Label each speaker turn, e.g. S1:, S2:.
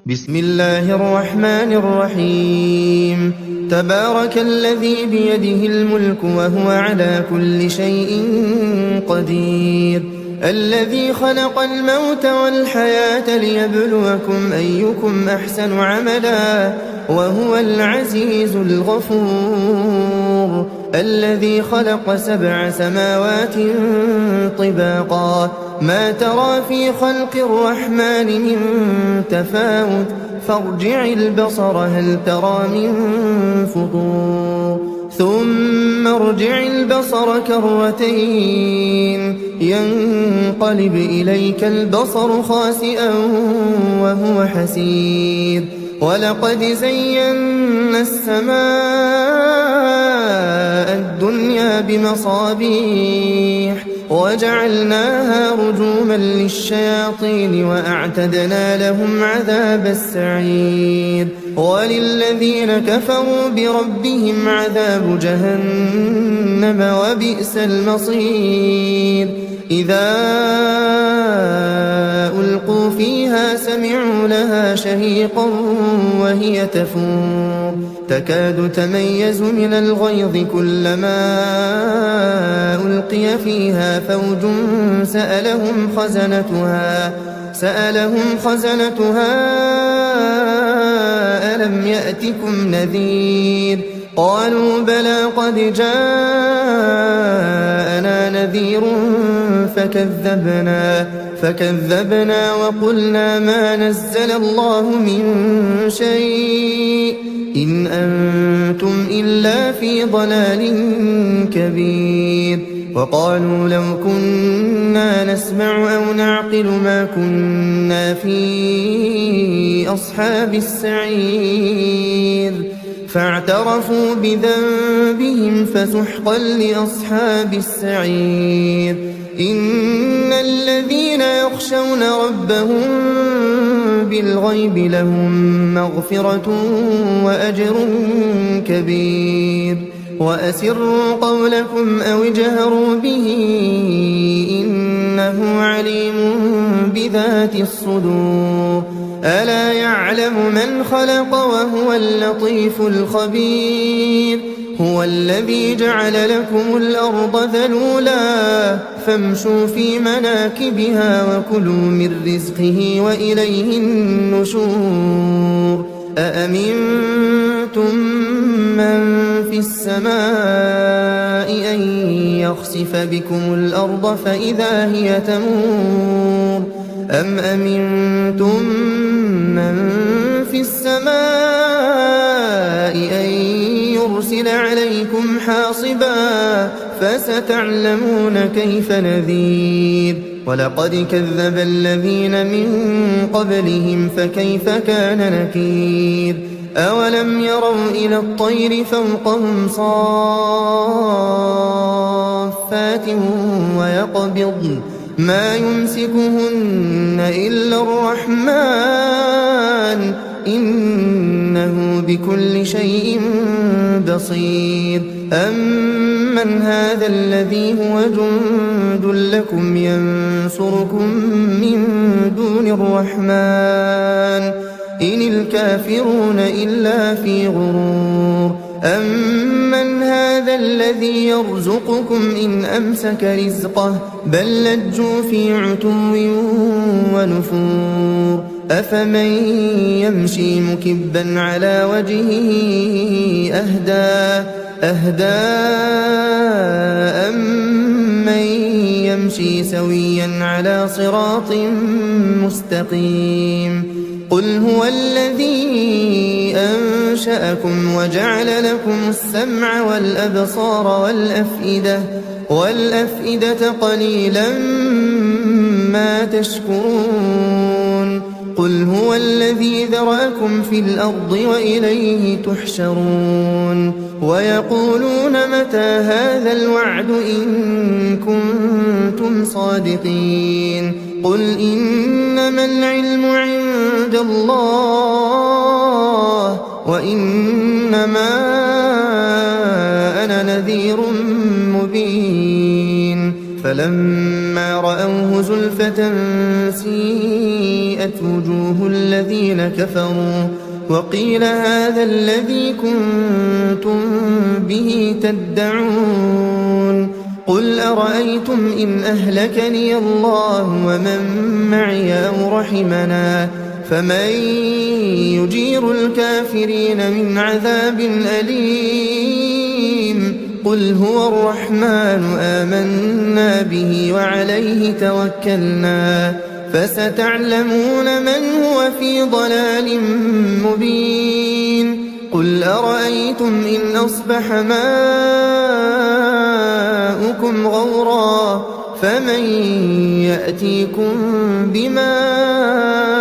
S1: بسم الله الرحمن الرحيم تبارك الذي بيده الملك وهو على كل شيء قدير الذي خلق الموت والحياة ليبلوكم أيكم أحسن عملا وهو العزيز الغفور الذي خلق 7 سماوات طباقا ما ترى في خلق الرحمن من تفاوت فارجع البصر هل ترى من فطور ثم ارجع البصر كرتين ينقلب إليك البصر خاسئا وهو حسير ولقد زينا السماء الدنيا بمصابيح وجعلناها رجوما للشياطين وأعتدنا لهم عذاب السعير وللذين كفروا بربهم عذاب جهنم وبئس المصير إذا ألقوا فيها سمعوا لها شهيقا وهي تفور تكاد تميز من الغيظ كلما ألقي فيها فوج سألهم خزنتها ألم يأتكم نذير قالوا بلى قد جاءنا نذير فكذبنا وقلنا ما نزل الله من شيء إن أنتم إلا في ضلال كبير وقالوا لو كنا نسمع أو نعقل ما كنا في أصحاب السعير فاعترفوا بذنبهم فسحقا لأصحاب السعير إن الذين يخشون ربهم بالغيب لهم مغفرة وأجر كبير وأسروا قولكم أو اجهروا به إنه عليم بذات الصدور ألا يعلم من خلق وهو اللطيف الخبير هو الذي جعل لكم الأرض ذلولا فامشوا في مناكبها وكلوا من رزقه وإليه النشور أأمنتم من في السماء أن يخسف بكم الأرض فإذا هي تمور أم أمنتم من في السماء أن يرسل عليكم حاصبا فستعلمون كيف نذير ولقد كذب الذين من قبلهم فكيف كان نكير أولم يروا إلى الطير فوقهم صافات ويقبضن ما يمسكهن إلا الرحمن إنه بكل شيء بصير أمن هذا الذي هو جند لكم ينصركم من دون الرحمن إن الكافرون إلا في غرور أمن هذا الذي يرزقكم إن أمسك رزقه بل لجوا في عتو ونفور أفمن يمشي مكبا على وجهه أهدى أمن يمشي سويا على صراط مستقيم قل هو الذي أنشأكم وجعل لكم السمع والأبصار والأفئدة قليلا ما تشكرون قل هو الذي ذرأكم في الأرض وإليه تحشرون ويقولون متى هذا الوعد إن كنتم صادقين قل إنما العلم عند الله وإنما أنا نذير مبين فلما رأوه زلفة سيئت وَوُفِّيَتْ وُجُوهُ الَّذِينَ كَفَرُوا وَقِيلَ هَذَا الَّذِي كُنتُم بِهِ تَدَّعُونَ قُلْ أَرَأَيْتُمْ إِنْ أَهْلَكَنِيَ اللَّهُ وَمَن مَّعِيَ أَوْ رَحِمَنَا فَمَن يُجِيرُ الْكَافِرِينَ مِنْ عَذَابٍ أَلِيمٍ قُلْ هُوَ الرَّحْمَنُ آمَنَّا بِهِ وَعَلَيْهِ تَوَكَّلْنَا فَسَتَعْلَمُونَ مَنْ هُوَ فِي ضَلَالٍ مُّبِينٍ قُلْ أَرَأَيْتُمْ إِنْ أَصْبَحَ مَاؤُكُمْ غَوْرًا فَمَن يَأْتِيكُم بِمَاءٍ